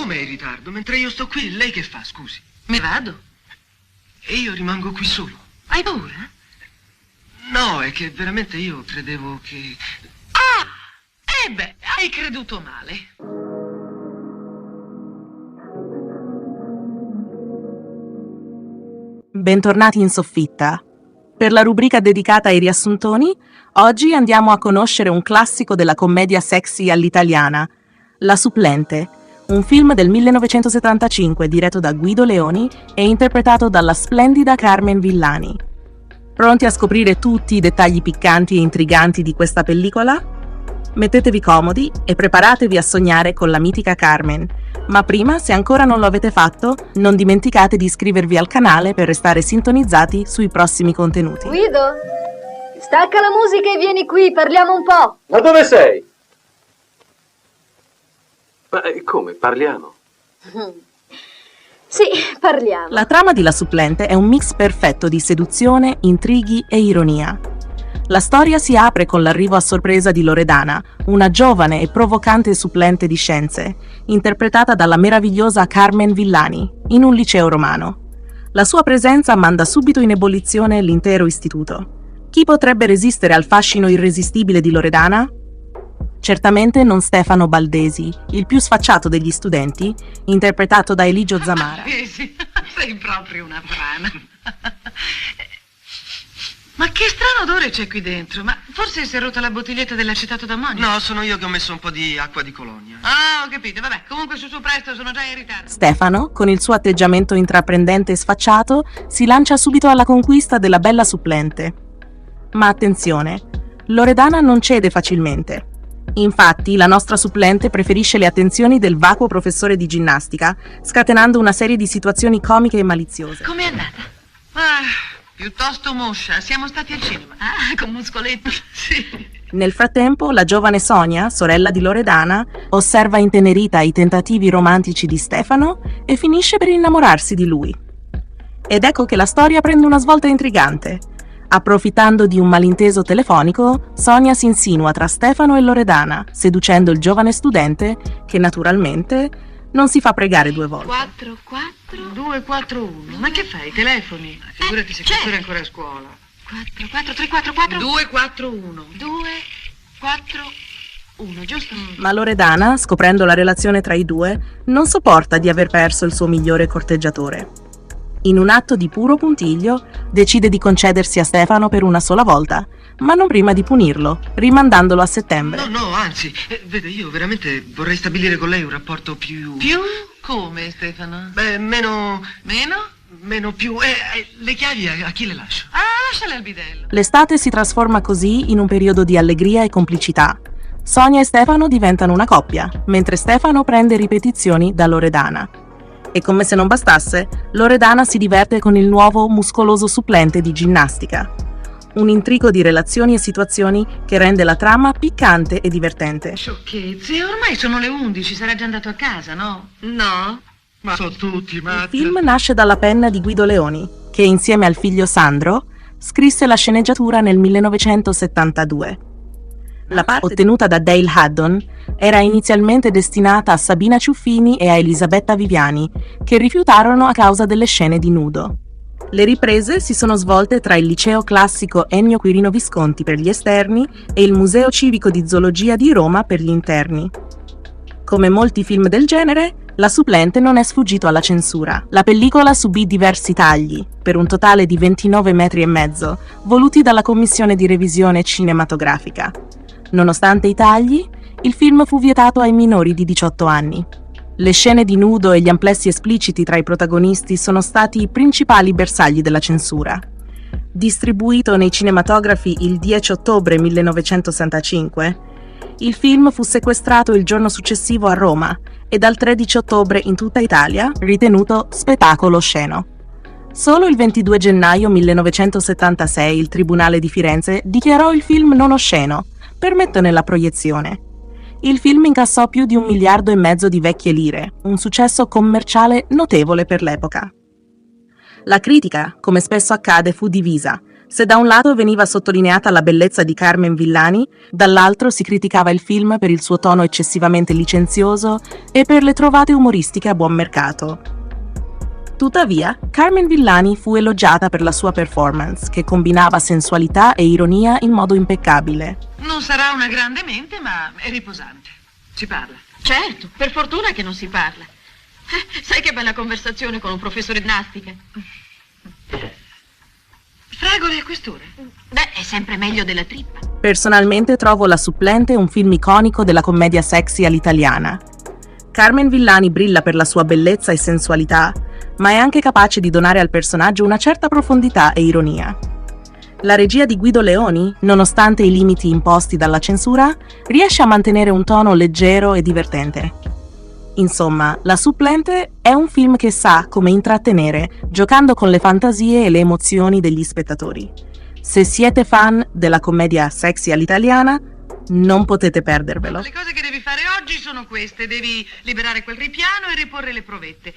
come è in ritardo? Mentre io sto qui, lei che fa, scusi? Me vado. E io rimango qui solo. Hai paura? No, è che veramente io credevo che... Hai creduto male. Bentornati in soffitta. Per la rubrica dedicata ai riassuntoni, oggi andiamo a conoscere un classico della commedia sexy all'italiana, La supplente, un film del 1975 diretto da Guido Leoni e interpretato dalla splendida Carmen Villani. Pronti a scoprire tutti i dettagli piccanti e intriganti di questa pellicola? Mettetevi comodi e preparatevi a sognare con la mitica Carmen. Ma prima, se ancora non lo avete fatto, non dimenticate di iscrivervi al canale per restare sintonizzati sui prossimi contenuti. Guido, stacca la musica e vieni qui, parliamo un po'. Ma dove sei? Ma come, parliamo? Sì, parliamo. La trama di La supplente è un mix perfetto di seduzione, intrighi e ironia. La storia si apre con l'arrivo a sorpresa di Loredana, una giovane e provocante supplente di scienze, interpretata dalla meravigliosa Carmen Villani, in un liceo romano. La sua presenza manda subito in ebollizione l'intero istituto. Chi potrebbe resistere al fascino irresistibile di Loredana? Certamente non Stefano Baldesi, il più sfacciato degli studenti, interpretato da Eligio Zamara. Sì, sei proprio una frana. Ma che strano odore c'è qui dentro? Ma forse si è rotta la bottiglietta dell'acetato d'ammonico? No, sono io che ho messo un po' di acqua di colonia. Ah, ho capito. Vabbè, comunque su presto, sono già in ritardo. Stefano, con il suo atteggiamento intraprendente e sfacciato, si lancia subito alla conquista della bella supplente. Ma attenzione, Loredana non cede facilmente. Infatti, la nostra supplente preferisce le attenzioni del vacuo professore di ginnastica, scatenando una serie di situazioni comiche e maliziose. Com'è andata? Piuttosto moscia. Siamo stati al cinema. Con Muscoletto. Sì. Nel frattempo, la giovane Sonia, sorella di Loredana, osserva intenerita i tentativi romantici di Stefano e finisce per innamorarsi di lui. Ed ecco che la storia prende una svolta intrigante. Approfittando di un malinteso telefonico, Sonia si insinua tra Stefano e Loredana, seducendo il giovane studente che, naturalmente, non si fa pregare due volte. 241. Ma che fai? Telefoni? Figurati se questo è ancora a scuola. 344. 241. 241, giusto? Ma Loredana, scoprendo la relazione tra i due, non sopporta di aver perso il suo migliore corteggiatore. In un atto di puro puntiglio, decide di concedersi a Stefano per una sola volta, ma non prima di punirlo, rimandandolo a settembre. No, anzi, vede, io veramente vorrei stabilire con lei un rapporto più... Più? Come, Stefano? Beh, meno... Meno? Meno più... le chiavi a chi le lascio? Lasciale al bidello. L'estate si trasforma così in un periodo di allegria e complicità. Sonia e Stefano diventano una coppia, mentre Stefano prende ripetizioni da Loredana. E come se non bastasse, Loredana si diverte con il nuovo muscoloso supplente di ginnastica. Un intrigo di relazioni e situazioni che rende la trama piccante e divertente. Sciocchezze, ormai sono le 11, sarà già andato a casa, no? No? Ma sono tutti Il matti. film nasce dalla penna di Guido Leoni, che insieme al figlio Sandro scrisse la sceneggiatura nel 1972. La parte ottenuta da Dale Haddon era inizialmente destinata a Sabina Ciuffini e a Elisabetta Viviani, che rifiutarono a causa delle scene di nudo. Le riprese si sono svolte tra il liceo classico Ennio Quirino Visconti per gli esterni e il Museo Civico di Zoologia di Roma per gli interni. Come molti film del genere, La supplente non è sfuggito alla censura. La pellicola subì diversi tagli, per un totale di 29 metri e mezzo, voluti dalla Commissione di Revisione Cinematografica. Nonostante i tagli, il film fu vietato ai minori di 18 anni. Le scene di nudo e gli amplessi espliciti tra i protagonisti sono stati i principali bersagli della censura. Distribuito nei cinematografi il 10 ottobre 1965, il film fu sequestrato il giorno successivo a Roma e dal 13 ottobre in tutta Italia ritenuto spettacolo osceno. Solo il 22 gennaio 1976 il Tribunale di Firenze dichiarò il film non osceno, permettendo la proiezione. Il film incassò più di 1,5 miliardi di vecchie lire, un successo commerciale notevole per l'epoca. La critica, come spesso accade, fu divisa, Se da un lato veniva sottolineata la bellezza di Carmen Villani, dall'altro si criticava il film per il suo tono eccessivamente licenzioso e per le trovate umoristiche a buon mercato. Tuttavia, Carmen Villani fu elogiata per la sua performance, che combinava sensualità e ironia in modo impeccabile. Non sarà una grande mente, ma è riposante. Si parla. Certo, per fortuna che non si parla. Sai che bella conversazione con un professore di ginnastica? Fragole a quest'ora? Beh, è sempre meglio della trippa. Personalmente trovo La supplente un film iconico della commedia sexy all'italiana. Carmen Villani brilla per la sua bellezza e sensualità, ma è anche capace di donare al personaggio una certa profondità e ironia. La regia di Guido Leoni, nonostante i limiti imposti dalla censura, riesce a mantenere un tono leggero e divertente. Insomma, La supplente è un film che sa come intrattenere, giocando con le fantasie e le emozioni degli spettatori. Se siete fan della commedia sexy all'italiana, non potete perdervelo. Le cose che devi fare oggi sono queste. Devi liberare quel ripiano e riporre le provette.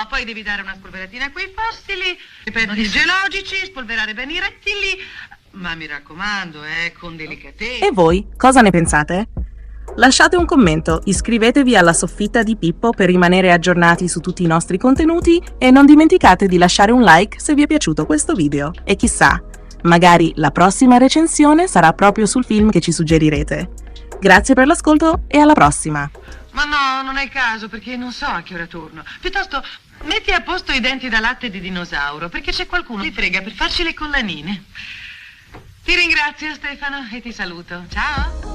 Poi devi dare una spolveratina a quei fossili, i pettini geologici, spolverare bene i rettili. Ma mi raccomando, con delicatezza. E voi, cosa ne pensate? Lasciate un commento, iscrivetevi alla soffitta di Pippo per rimanere aggiornati su tutti i nostri contenuti e non dimenticate di lasciare un like se vi è piaciuto questo video. E chissà, magari la prossima recensione sarà proprio sul film che ci suggerirete. Grazie per l'ascolto e alla prossima! Ma no, non è il caso, perché non so a che ora torno. Piuttosto, metti a posto i denti da latte di dinosauro, perché c'è qualcuno che li frega per farci le collanine. Ti ringrazio, Stefano, e ti saluto. Ciao!